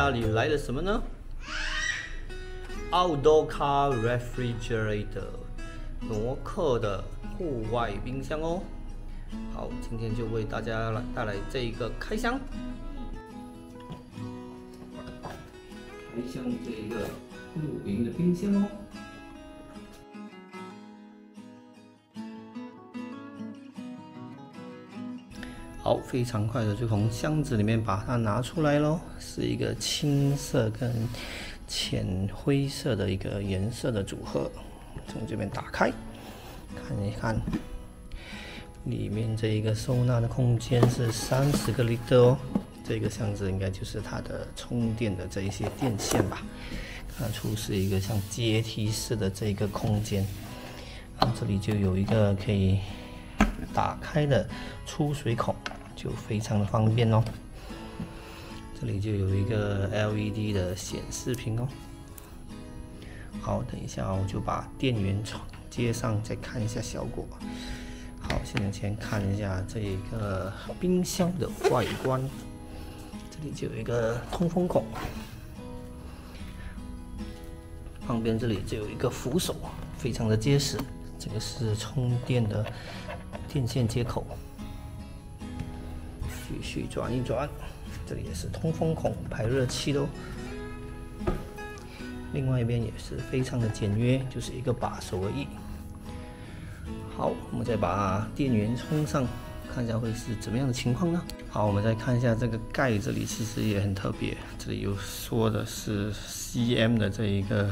家里来了什么呢 ？Outdoor Car Refrigerator， 挪克的户外冰箱哦。好，今天就为大家带来这一个开箱。开箱这一个露营的冰箱哦。好，非常快的就从箱子里面把它拿出来咯，是一个青色跟浅灰色的一个颜色的组合。从这边打开，看一看，里面这一个收纳的空间是30个 L 哦。这个箱子应该就是它的充电的这一些电线吧，看出是一个像阶梯式的这个空间。这里就有一个可以打开的出水孔，就非常的方便哦。这里就有一个 LED 的显示屏哦。好，等一下我就把电源接上，再看一下效果。好，现在先看一下这个冰箱的外观。这里就有一个通风孔，旁边这里就有一个扶手，非常的结实。这个是充电的电线接口，继续转一转，这里也是通风孔，排热器的哦。另外一边也是非常的简约，就是一个把手而已。好，我们再把电源充上，看一下会是怎么样的情况呢？好，我们再看一下这个盖，这里其实也很特别，这里有说的是 cm 的这一个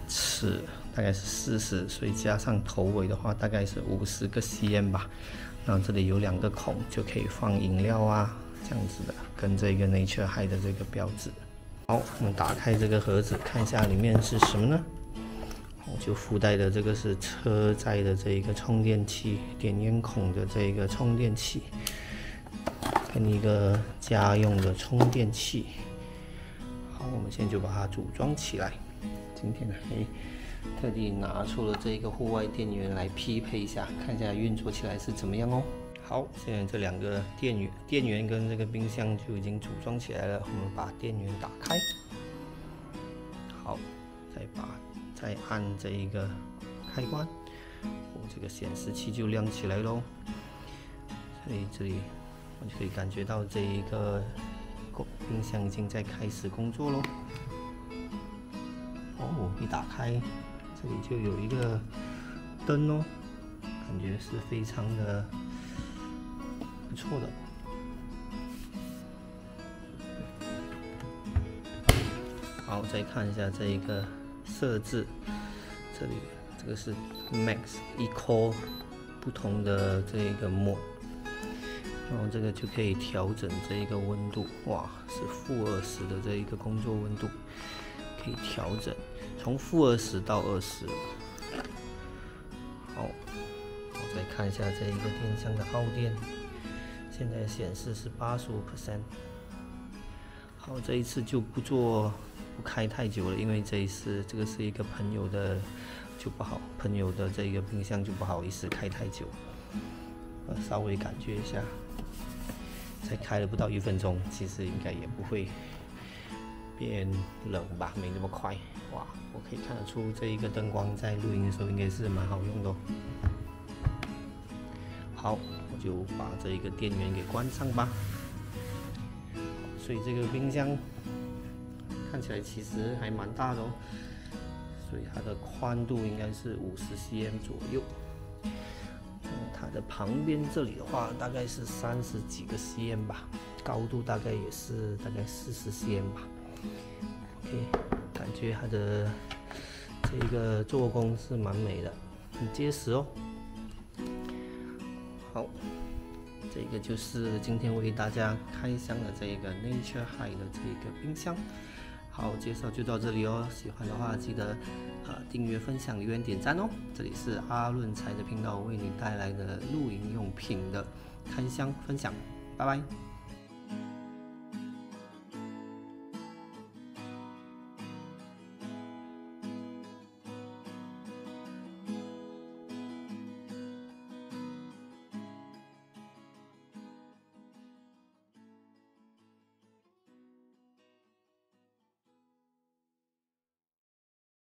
尺。大概是40，所以加上头尾的话，大概是50个 cm 吧。然后这里有2个孔，就可以放饮料啊，这样子的，跟这个 Nature High 的这个标志。好，我们打开这个盒子，看一下里面是什么呢？就附带的这个是车载的这一个充电器，点烟孔的这一个充电器，跟一个家用的充电器。好，我们现在就把它组装起来。今天还特地拿出了这个户外电源来匹配一下，看一下运作起来是怎么样哦。好，现在这2个电源跟这个冰箱就已经组装起来了。我们把电源打开，好，再按这一个开关，这个显示器就亮起来咯。所以这里我就可以感觉到这一个冰箱已经在开始工作咯。哦，一打开。这里就有一个灯哦，感觉是非常的不错的。好，再看一下这一个设置，这里这个是 Max、Eco 不同的这一个 mode， 然后这个就可以调整这一个温度，哇，是-20的这一个工作温度，可以调整。从-20到20。好，我再看一下这一个电箱的耗电，现在显示是85%。好，这一次就不开太久了，因为这个是一个朋友的，就不好，朋友的这个冰箱就不好意思开太久。稍微感觉一下，才开了不到1分钟，其实应该也不会变冷吧，没那么快。哇，我可以看得出这一个灯光在录音的时候应该是蛮好用的哦。好，我就把这一个电源给关上吧。所以这个冰箱看起来其实还蛮大的哦，所以它的宽度应该是50 cm 左右。它的旁边这里的话，大概是30几个 cm 吧，高度大概也是大概40 cm 吧。OK。感觉它的这个做工是蛮美的，很结实哦。好，这个就是今天为大家开箱的这个 Nature High 的这个冰箱。好，介绍就到这里哦。喜欢的话记得订阅、分享、留言、点赞哦。这里是阿润财的频道为你带来的露营用品的开箱分享，拜拜。